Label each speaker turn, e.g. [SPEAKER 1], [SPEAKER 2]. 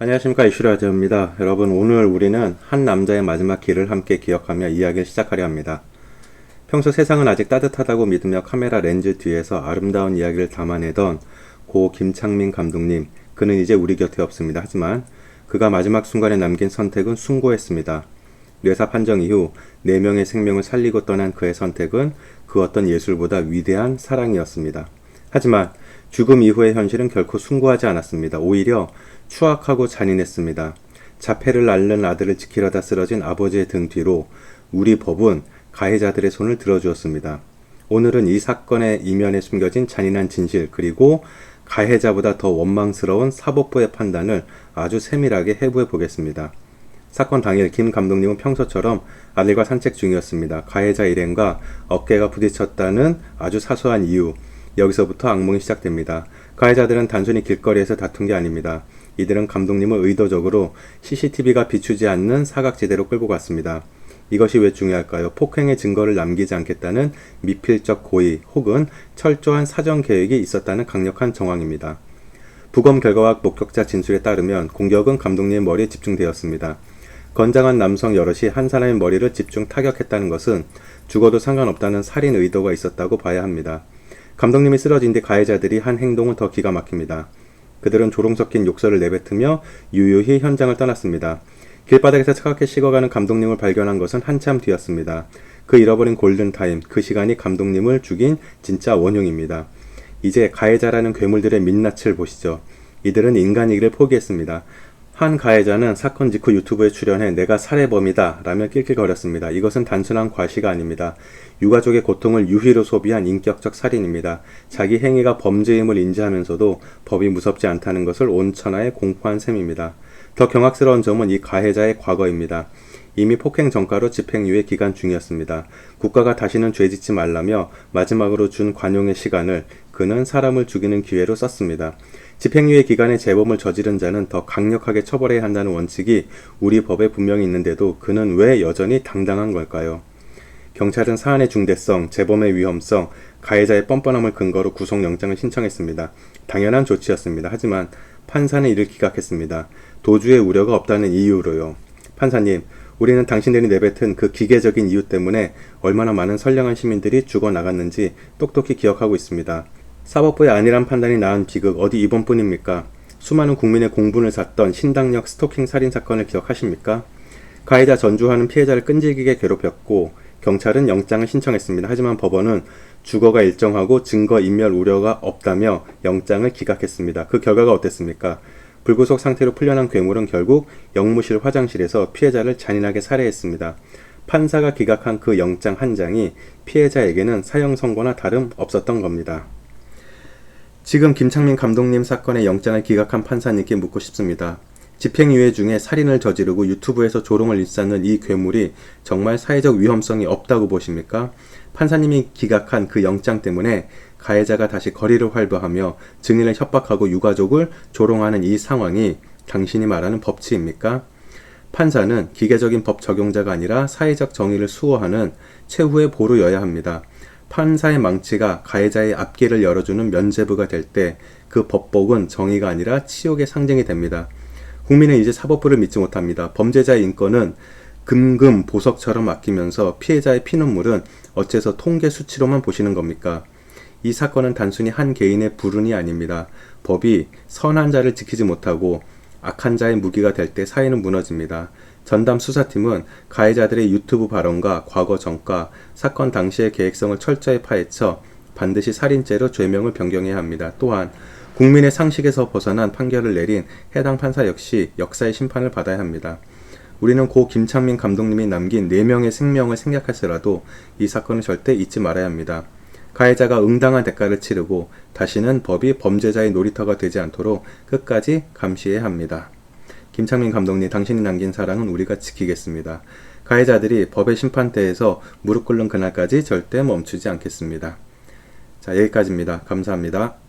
[SPEAKER 1] 안녕하십니까, 이슈라디오입니다. 여러분, 오늘 우리는 한 남자의 마지막 길을 함께 기억하며 이야기를 시작하려 합니다. 평소 세상은 아직 따뜻하다고 믿으며 카메라 렌즈 뒤에서 아름다운 이야기를 담아내던 고 김창민 감독님, 그는 이제 우리 곁에 없습니다. 하지만 그가 마지막 순간에 남긴 선택은 숭고했습니다. 뇌사 판정 이후 4명의 생명을 살리고 떠난 그의 선택은 그 어떤 예술보다 위대한 사랑이었습니다. 하지만 죽음 이후의 현실은 결코 숭고하지 않았습니다. 오히려 추악하고 잔인했습니다. 자폐를 앓는 아들을 지키려다 쓰러진 아버지의 등 뒤로 우리 법은 가해자들의 손을 들어주었습니다. 오늘은 이 사건의 이면에 숨겨진 잔인한 진실, 그리고 가해자보다 더 원망스러운 사법부의 판단을 아주 세밀하게 해부해 보겠습니다. 사건 당일 김 감독님은 평소처럼 아들과 산책 중이었습니다. 가해자 일행과 어깨가 부딪혔다는 아주 사소한 이유, 여기서부터 악몽이 시작됩니다. 가해자들은 단순히 길거리에서 다툰 게 아닙니다. 이들은 감독님을 의도적으로 CCTV가 비추지 않는 사각지대로 끌고 갔습니다. 이것이 왜 중요할까요? 폭행의 증거를 남기지 않겠다는 미필적 고의 혹은 철저한 사전 계획이 있었다는 강력한 정황입니다. 부검 결과와 목격자 진술에 따르면 공격은 감독님의 머리에 집중되었습니다. 건장한 남성 여럿이 한 사람의 머리를 집중 타격했다는 것은 죽어도 상관없다는 살인 의도가 있었다고 봐야 합니다. 감독님이 쓰러진 뒤 가해자들이 한 행동은 더 기가 막힙니다. 그들은 조롱 섞인 욕설을 내뱉으며 유유히 현장을 떠났습니다. 길바닥에서 차갑게 식어가는 감독님을 발견한 것은 한참 뒤였습니다. 그 잃어버린 골든타임, 그 시간이 감독님을 죽인 진짜 원흉입니다. 이제 가해자라는 괴물들의 민낯을 보시죠. 이들은 인간이기를 포기했습니다. 한 가해자는 사건 직후 유튜브에 출연해 내가 살해범이다 라며 낄낄거렸습니다. 이것은 단순한 과시가 아닙니다. 유가족의 고통을 유희로 소비한 인격적 살인입니다. 자기 행위가 범죄임을 인지하면서도 법이 무섭지 않다는 것을 온 천하에 공포한 셈입니다. 더 경악스러운 점은 이 가해자의 과거입니다. 이미 폭행 전과로 집행유예 기간 중이었습니다. 국가가 다시는 죄짓지 말라며 마지막으로 준 관용의 시간을 그는 사람을 죽이는 기회로 썼습니다. 집행유예 기간에 재범을 저지른 자는 더 강력하게 처벌해야 한다는 원칙이 우리 법에 분명히 있는데도 그는 왜 여전히 당당한 걸까요? 경찰은 사안의 중대성, 재범의 위험성, 가해자의 뻔뻔함을 근거로 구속영장을 신청했습니다. 당연한 조치였습니다. 하지만 판사는 이를 기각했습니다. 도주의 우려가 없다는 이유로요. 판사님, 우리는 당신들이 내뱉은 그 기계적인 이유 때문에 얼마나 많은 선량한 시민들이 죽어나갔는지 똑똑히 기억하고 있습니다. 사법부의 안일한 판단이 낳은 비극 어디 이번뿐입니까? 수많은 국민의 공분을 샀던 신당역 스토킹 살인 사건을 기억하십니까? 가해자 전주환은 피해자를 끈질기게 괴롭혔고 경찰은 영장을 신청했습니다. 하지만 법원은 주거가 일정하고 증거 인멸 우려가 없다며 영장을 기각했습니다. 그 결과가 어땠습니까? 불구속 상태로 풀려난 괴물은 결국 영무실 화장실에서 피해자를 잔인하게 살해했습니다. 판사가 기각한 그 영장 한 장이 피해자에게는 사형 선고나 다름 없었던 겁니다. 지금 김창민 감독님 사건의 영장을 기각한 판사님께 묻고 싶습니다. 집행유예 중에 살인을 저지르고 유튜브에서 조롱을 일삼는 이 괴물이 정말 사회적 위험성이 없다고 보십니까? 판사님이 기각한 그 영장 때문에 가해자가 다시 거리를 활보하며 증인을 협박하고 유가족을 조롱하는 이 상황이 당신이 말하는 법치입니까? 판사는 기계적인 법 적용자가 아니라 사회적 정의를 수호하는 최후의 보루여야 합니다. 판사의 망치가 가해자의 앞길을 열어주는 면죄부가 될 때 그 법복은 정의가 아니라 치욕의 상징이 됩니다. 국민은 이제 사법부를 믿지 못합니다. 범죄자의 인권은 금금 보석처럼 아끼면서 피해자의 피눈물은 어째서 통계 수치로만 보시는 겁니까? 이 사건은 단순히 한 개인의 불운이 아닙니다. 법이 선한 자를 지키지 못하고 악한 자의 무기가 될 때 사회는 무너집니다. 전담 수사팀은 가해자들의 유튜브 발언과 과거 전과, 사건 당시의 계획성을 철저히 파헤쳐 반드시 살인죄로 죄명을 변경해야 합니다. 또한 국민의 상식에서 벗어난 판결을 내린 해당 판사 역시 역사의 심판을 받아야 합니다. 우리는 고 김창민 감독님이 남긴 4명의 생명을 생략할지라도 이 사건을 절대 잊지 말아야 합니다. 가해자가 응당한 대가를 치르고 다시는 법이 범죄자의 놀이터가 되지 않도록 끝까지 감시해야 합니다. 김창민 감독님, 당신이 남긴 사랑은 우리가 지키겠습니다. 가해자들이 법의 심판대에서 무릎 꿇는 그날까지 절대 멈추지 않겠습니다. 자, 여기까지입니다. 감사합니다.